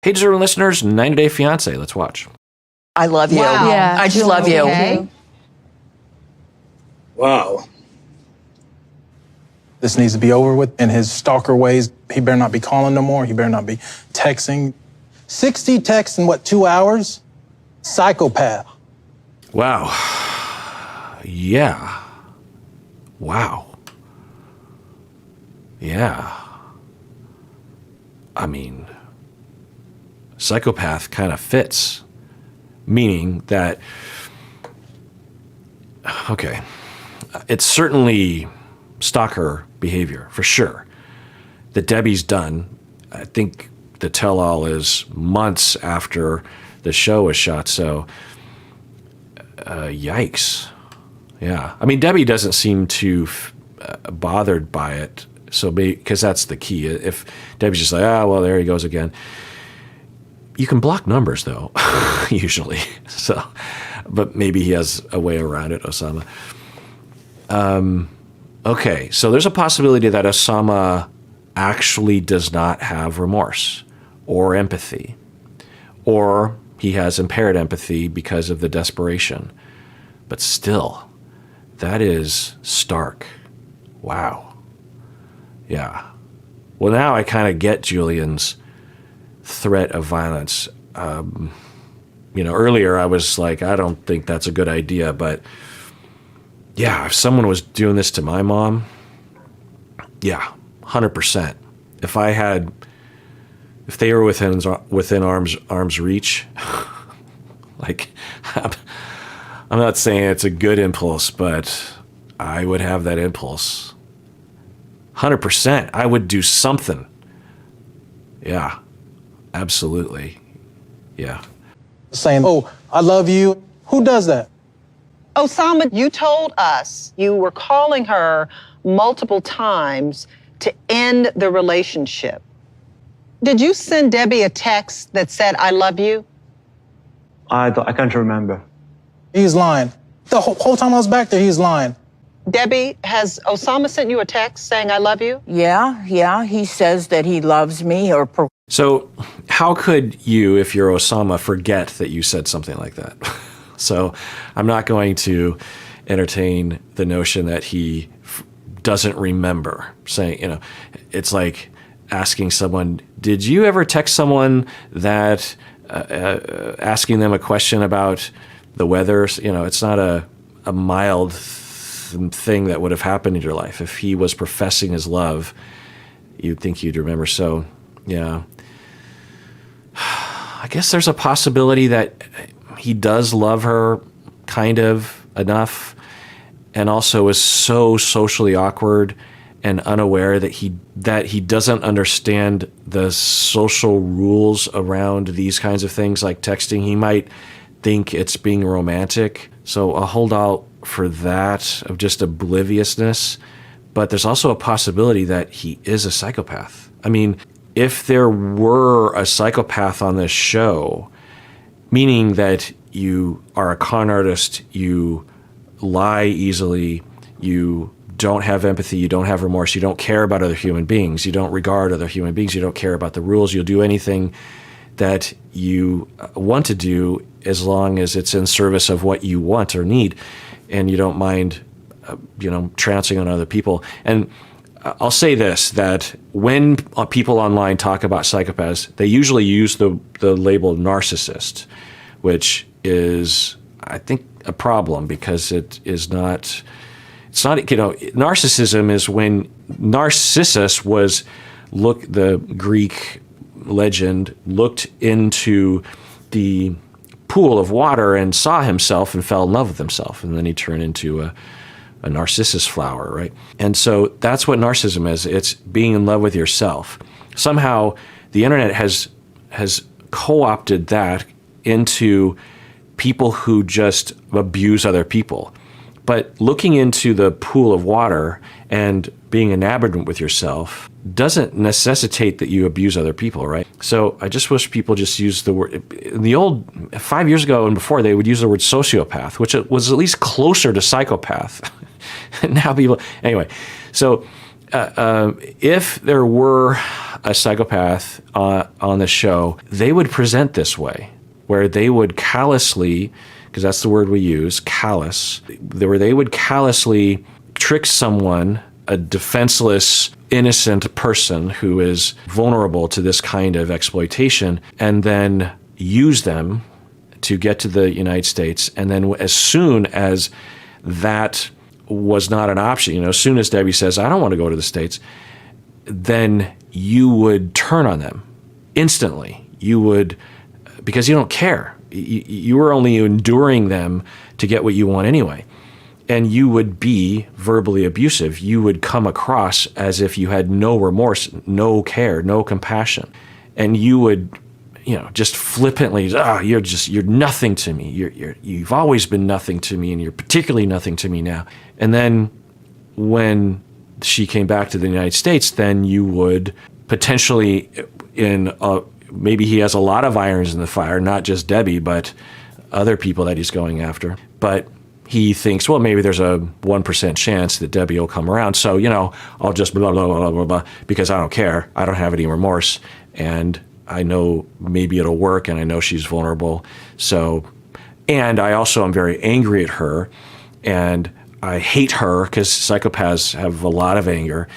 Hey, deserving listeners, 90 Day Fiancé. Let's watch. I love you. Wow. Yeah. I just love you. Okay. Wow. This needs to be over with. In his stalker ways, he better not be calling no more. He better not be texting. 60 texts in, 2 hours? Psychopath. Wow. Yeah. Wow. Yeah. I mean, psychopath kind of fits, meaning that, okay, it's certainly stalker behavior, for sure, that Debbie's done. I think the tell-all is months after the show was shot, so yikes. Yeah. I mean, Debbie doesn't seem too bothered by it, so because that's the key. If Debbie's just like, well, there he goes again. You can block numbers, though, usually. So, but maybe he has a way around it, Oussama. Okay, so there's a possibility that Oussama actually does not have remorse or empathy, or he has impaired empathy because of the desperation. But still, that is stark. Wow. Yeah. Well, now I kind of get Julian's threat of violence. Earlier I was like, I don't think that's a good idea, but yeah, if someone was doing this to my mom, yeah, 100%. If they were within arm's reach, like, I'm not saying it's a good impulse, but I would have that impulse. 100%. I would do something. Yeah, absolutely. Yeah. Saying, oh, I love you. Who does that? Oussama, you told us you were calling her multiple times to end the relationship. Did you send Debbie a text that said, I love you? I can't remember. He's lying. The whole time I was back there, he's lying. Debbie, has Oussama sent you a text saying, I love you? Yeah. He says that he loves me So how could you, if you're Oussama, forget that you said something like that? So I'm not going to entertain the notion that he doesn't remember saying, it's like asking someone, did you ever text someone that, asking them a question about the weather? It's not a mild thing that would have happened in your life. If he was professing his love, you'd think you'd remember. So, yeah. I guess there's a possibility that he does love her kind of enough, and also is so socially awkward and unaware that he doesn't understand the social rules around these kinds of things like texting. He might think it's being romantic. So I'll hold out for that, of just obliviousness. But there's also a possibility that he is a psychopath. I mean, if there were a psychopath on this show, meaning that you are a con artist, you lie easily, you don't have empathy, you don't have remorse, you don't care about other human beings, you don't regard other human beings, you don't care about the rules, you'll do anything that you want to do as long as it's in service of what you want or need, and you don't mind, trouncing on other people. And I'll say this, that when people online talk about psychopaths, they usually use the label narcissist, which is, I think, a problem, because narcissism is when Narcissus was, the Greek legend, looked into the pool of water and saw himself and fell in love with himself, and then he turned into a narcissus flower, right? And so that's what narcissism is. It's being in love with yourself. Somehow the internet has co-opted that into people who just abuse other people. But looking into the pool of water and being enamored with yourself doesn't necessitate that you abuse other people, right? So I just wish people just use the word. In the old, 5 years ago and before, they would use the word sociopath, which was at least closer to psychopath. And now people, anyway. So if there were a psychopath on the show, they would present this way, where they would callously, because that's the word we use, callous, where they would callously trick someone, a defenseless, innocent person who is vulnerable to this kind of exploitation, and then use them to get to the United States. And then as soon as that was not an option, as soon as Debbie says, I don't want to go to the States, then you would turn on them instantly. You would, because you don't care. You were only enduring them to get what you want anyway. And you would be verbally abusive. You would come across as if you had no remorse, no care, no compassion. And you would, just flippantly, you're nothing to me. You've always been nothing to me, and you're particularly nothing to me now. And then when she came back to the United States, then you would potentially, maybe he has a lot of irons in the fire, not just Debbie, but other people that he's going after. But he thinks, well, maybe there's a 1% chance that Debbie will come around. So, I'll just blah, blah, blah, blah, blah, because I don't care. I don't have any remorse. And I know maybe it'll work, and I know she's vulnerable. So, and I also am very angry at her, and I hate her, because psychopaths have a lot of anger,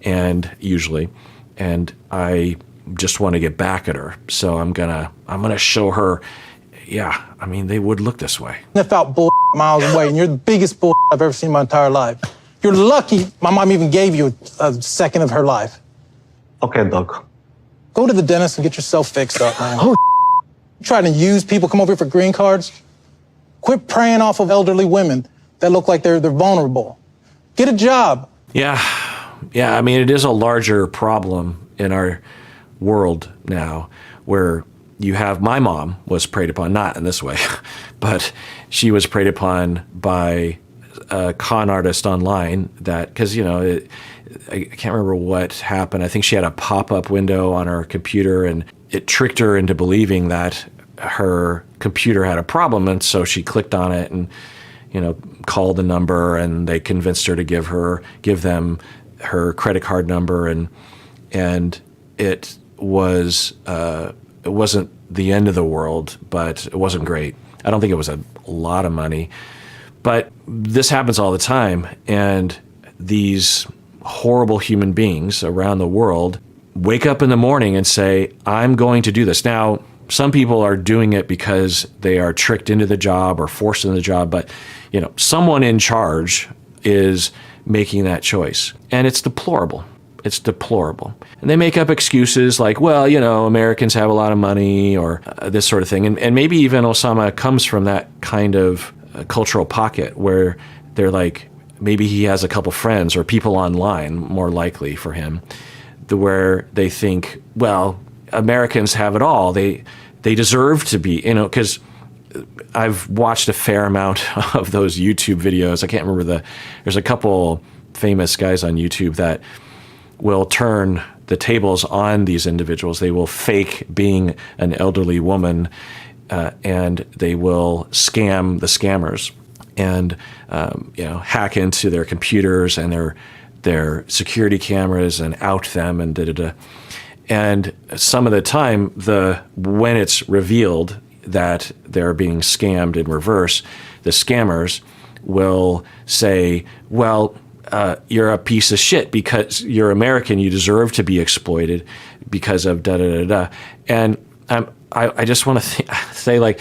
and usually, and I just want to get back at her. So I'm gonna show her. Yeah, they would look this way. Sniff out bull miles away, and you're the biggest bull I've ever seen in my entire life. You're lucky my mom even gave you a second of her life. Okay, Doc. Go to the dentist and get yourself fixed up, man. Oh, you trying to use people, come over here for green cards? Quit preying off of elderly women that look like they're vulnerable. Get a job. Yeah, it is a larger problem in our world now, where you have, my mom was preyed upon, not in this way, but she was preyed upon by a con artist online that, because, I can't remember what happened. I think she had a pop-up window on her computer, and it tricked her into believing that her computer had a problem. And so she clicked on it and, called the number, and they convinced her to give them her credit card number. And it wasn't the end of the world, but it wasn't great. I don't think it was a lot of money, but this happens all the time. And these horrible human beings around the world wake up in the morning and say, I'm going to do this. Now, some people are doing it because they are tricked into the job or forced into the job, but someone in charge is making that choice. And it's deplorable. It's deplorable. And they make up excuses like, well, Americans have a lot of money, or this sort of thing. And maybe even Oussama comes from that kind of cultural pocket where they're like, maybe he has a couple friends or people online, more likely for him, where they think, well, Americans have it all. They deserve to be, because I've watched a fair amount of those YouTube videos. I can't remember there's a couple famous guys on YouTube that will turn the tables on these individuals. They will fake being an elderly woman, and they will scam the scammers, and hack into their computers and their security cameras and out them and da-da-da. And some of the time, when it's revealed that they're being scammed in reverse, the scammers will say, well, you're a piece of shit because you're American. You deserve to be exploited because of da-da-da-da. And I just want to say, like,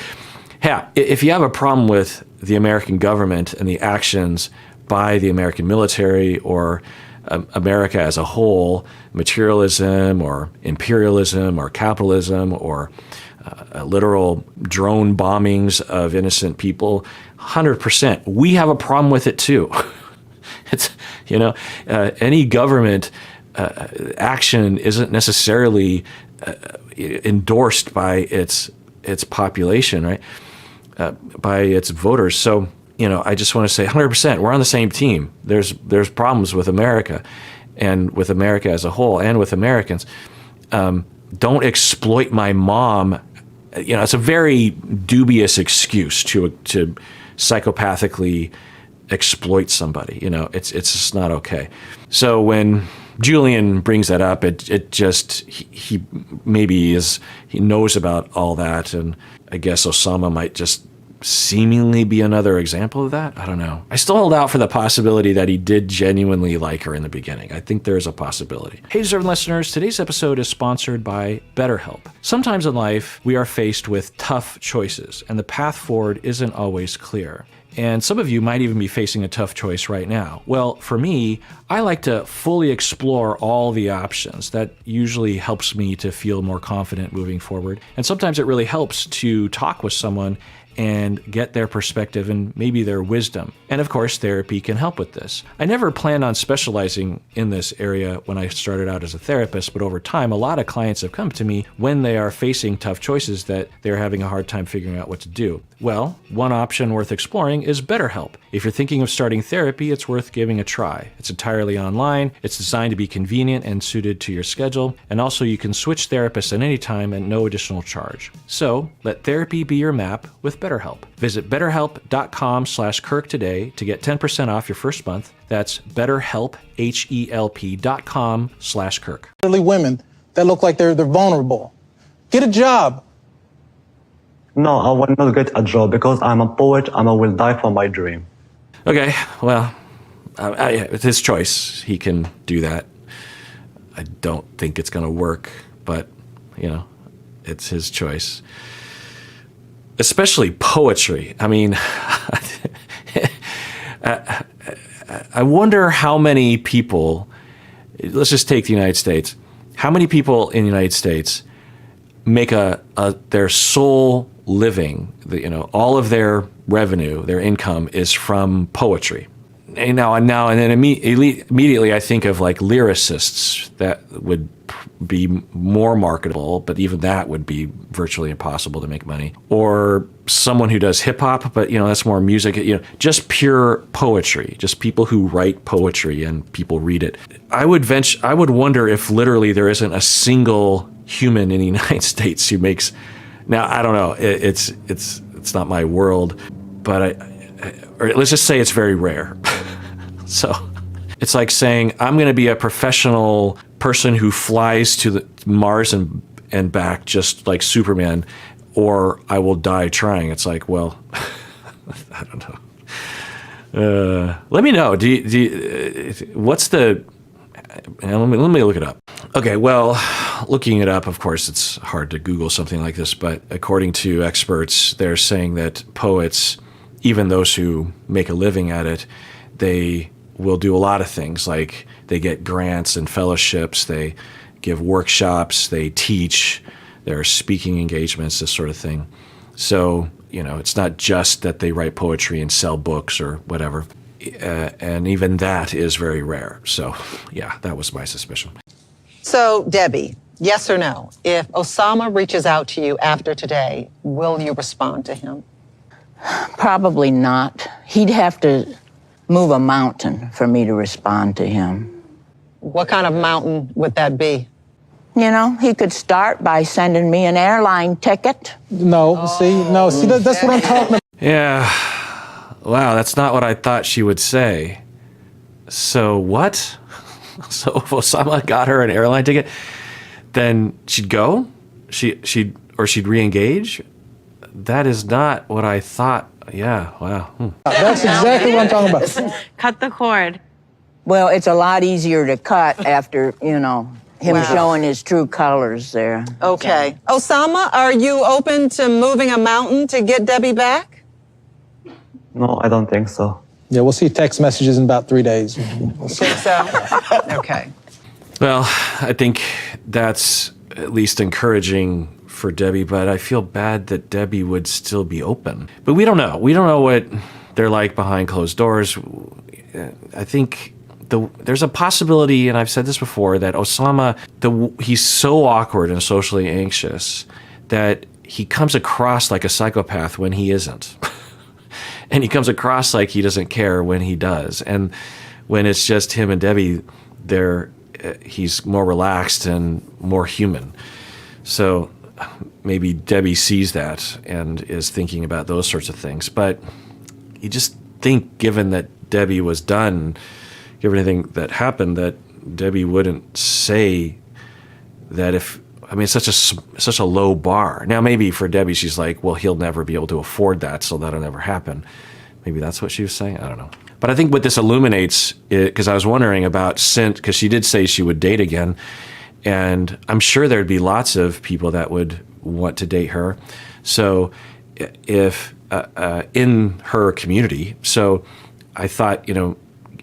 yeah, if you have a problem with the American government and the actions by the American military or America as a whole, materialism or imperialism or capitalism or literal drone bombings of innocent people, 100%. We have a problem with it too. It's, any government action isn't necessarily endorsed by its population, right? By its voters. So, I just want to say 100%, we're on the same team. There's problems with America and with America as a whole and with Americans. Don't exploit my mom. It's a very dubious excuse to psychopathically exploit somebody. It's just not okay. So when Julian brings that up, it just, he maybe he knows about all that, and I guess Oussama might just seemingly be another example of that. I don't know. I still hold out for the possibility that he did genuinely like her in the beginning. I think there's a possibility. Hey, deserving listeners, today's episode is sponsored by BetterHelp. Sometimes in life, we are faced with tough choices, and the path forward isn't always clear. And some of you might even be facing a tough choice right now. Well, for me, I like to fully explore all the options. That usually helps me to feel more confident moving forward. And sometimes it really helps to talk with someone and get their perspective and maybe their wisdom. And of course, therapy can help with this. I never planned on specializing in this area when I started out as a therapist, but over time, a lot of clients have come to me when they are facing tough choices that they're having a hard time figuring out what to do. Well, one option worth exploring is BetterHelp. If you're thinking of starting therapy, it's worth giving a try. It's entirely online, it's designed to be convenient and suited to your schedule, and also you can switch therapists at any time at no additional charge. So, let therapy be your map with BetterHelp. Visit betterhelp.com/Kirk today to get 10% off your first month. That's BetterHelp, HELP.com/Kirk. Elderly women that look like they're vulnerable. Get a job. No, I will not get a job because I'm a poet and I will die for my dream. Okay, well, it's his choice. He can do that. I don't think it's going to work, but, it's his choice. Especially poetry. I mean, I wonder how many people, let's just take the United States, how many people in the United States make their sole living, all of their revenue, their income is from poetry. And then immediately I think of like lyricists that would be more marketable, but even that would be virtually impossible to make money. Or someone who does hip hop, but that's more music, just pure poetry, just people who write poetry and people read it. I would wonder if literally there isn't a single human in the United States who makes. Now, I don't know. It's not my world, but or let's just say it's very rare. So it's like saying I'm going to be a professional person who flies to Mars and back just like Superman, or I will die trying. It's like, well, I don't know. Let me know. What's the? Let me look it up. Okay, well, looking it up, of course, it's hard to Google something like this, but according to experts, they're saying that poets, even those who make a living at it, they will do a lot of things, like they get grants and fellowships, they give workshops, they teach, there are speaking engagements, this sort of thing. So, it's not just that they write poetry and sell books or whatever. And even that is very rare. So, yeah, that was my suspicion. So, Debbie, yes or no? If Oussama reaches out to you after today, will you respond to him? Probably not. He'd have to move a mountain for me to respond to him. What kind of mountain would that be? He could start by sending me an airline ticket. See, that's what I'm talking about. Yeah. Wow, that's not what I thought she would say. So what? So if Oussama got her an airline ticket, then she'd go? She'd re-engage? That is not what I thought. Yeah, wow. That's exactly what I'm talking about. Cut the cord. Well, it's a lot easier to cut after, him showing his true colors there. Okay. Oussama, are you open to moving a mountain to get Debbie back? No, I don't think so. Yeah, we'll see text messages in about 3 days. Think so? Okay. Well, I think that's at least encouraging for Debbie, but I feel bad that Debbie would still be open. But we don't know. We don't know what they're like behind closed doors. I think there's a possibility, and I've said this before, that Oussama, he's so awkward and socially anxious that he comes across like a psychopath when he isn't. And he comes across like he doesn't care when he does. And when it's just him and Debbie, he's more relaxed and more human. So maybe Debbie sees that and is thinking about those sorts of things. But you just think, given that Debbie was done, given everything that happened, that Debbie wouldn't say that if, I mean, it's such a low bar. Now, maybe for Debbie, she's like, well, he'll never be able to afford that, so that'll never happen. Maybe that's what she was saying. I don't know. But I think what this illuminates, because I was wondering about Sint, because she did say she would date again, and I'm sure there'd be lots of people that would want to date her. So if in her community, so I thought,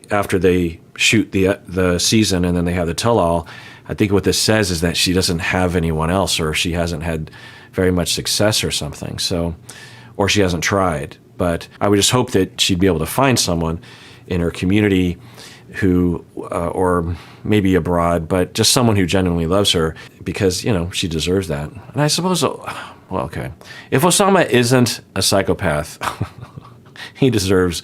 after they shoot the season and then they have the tell-all, I think what this says is that she doesn't have anyone else, or she hasn't had very much success or something. So, or she hasn't tried. But I would just hope that she'd be able to find someone in her community who, or maybe abroad, but just someone who genuinely loves her, because, she deserves that. And I suppose, well, okay. If Oussama isn't a psychopath, he deserves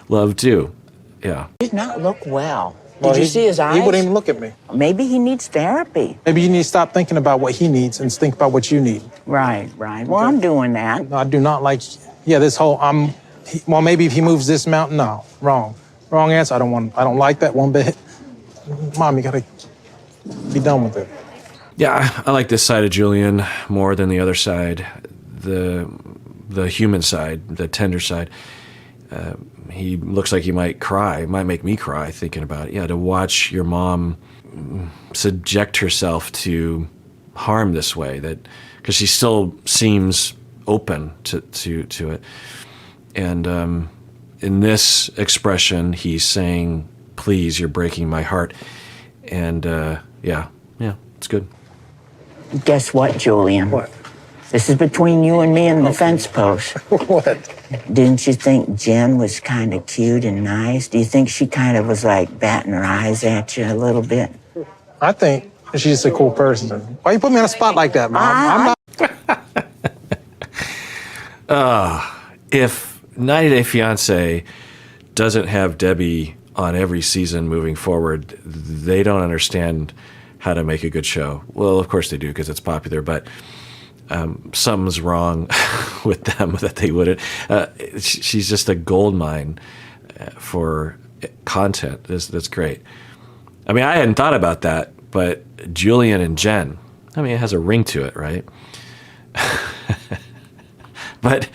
love too. Yeah. He did not look well. Did you see his eyes? He wouldn't even look at me. Maybe he needs therapy. Maybe you need to stop thinking about what he needs and think about what you need. Right. Well, I'm doing that. No, I do not like, this whole, well, maybe if he moves this mountain, no, wrong. Wrong answer. I don't like that one bit. Mom, you gotta be done with it. Yeah, I like this side of Julian more than the other side, the human side, the tender side. He looks like he might cry, might make me cry thinking about it. Yeah, to watch your mom subject herself to harm this way, because she still seems open to it. And in this expression, he's saying, please, you're breaking my heart. And yeah, it's good. Guess what, Julian? What? This is between you and me and the fence post. What? Didn't you think Jen was kind of cute and nice? Do you think she kind of was like batting her eyes at you a little bit? I think she's a cool person. Why you put me on a spot like that, Mom? I'm not. If 90 Day Fiancé doesn't have Debbie on every season moving forward, they don't understand how to make a good show. Well, of course they do, because it's popular, but something's wrong with them that they wouldn't. She's just a gold mine for content. That's great. I mean, I hadn't thought about that, but Julian and Jen, I mean, it has a ring to it, right? But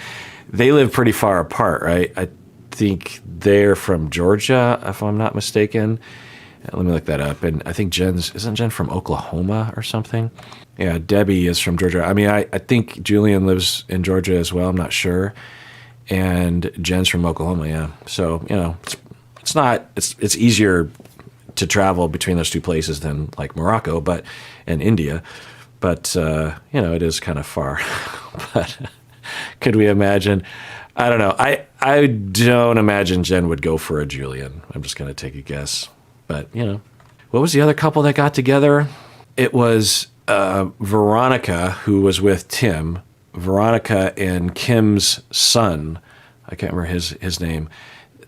they live pretty far apart, right? I think they're from Georgia, if I'm not mistaken. Let me look that up. And I think isn't Jen from Oklahoma or something? Yeah, Debbie is from Georgia. I mean, I think Julian lives in Georgia as well. I'm not sure. And Jen's from Oklahoma, yeah. So, it's easier to travel between those two places than like Morocco and India. But, it is kind of far. But could we imagine? I don't know. I don't imagine Jen would go for a Julian. I'm just going to take a guess. But, what was the other couple that got together? It was Veronica, who was with Tim. Veronica and Kim's son, I can't remember his name,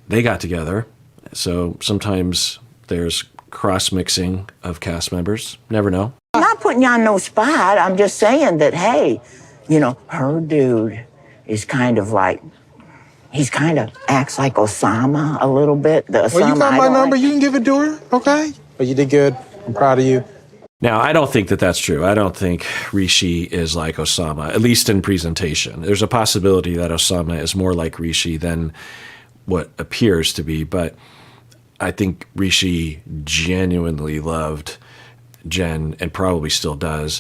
they got together. So sometimes there's cross-mixing of cast members. Never know. I'm not putting you on no spot. I'm just saying that, hey, her dude is kind of like, he's kind of acts like Oussama a little bit. The Oussama, Well, you got my number. You can give it to her, okay? But you did good. I'm proud of you. Now, I don't think that that's true. I don't think Rishi is like Oussama, at least in presentation. There's a possibility that Oussama is more like Rishi than what appears to be, but I think Rishi genuinely loved Jen and probably still does.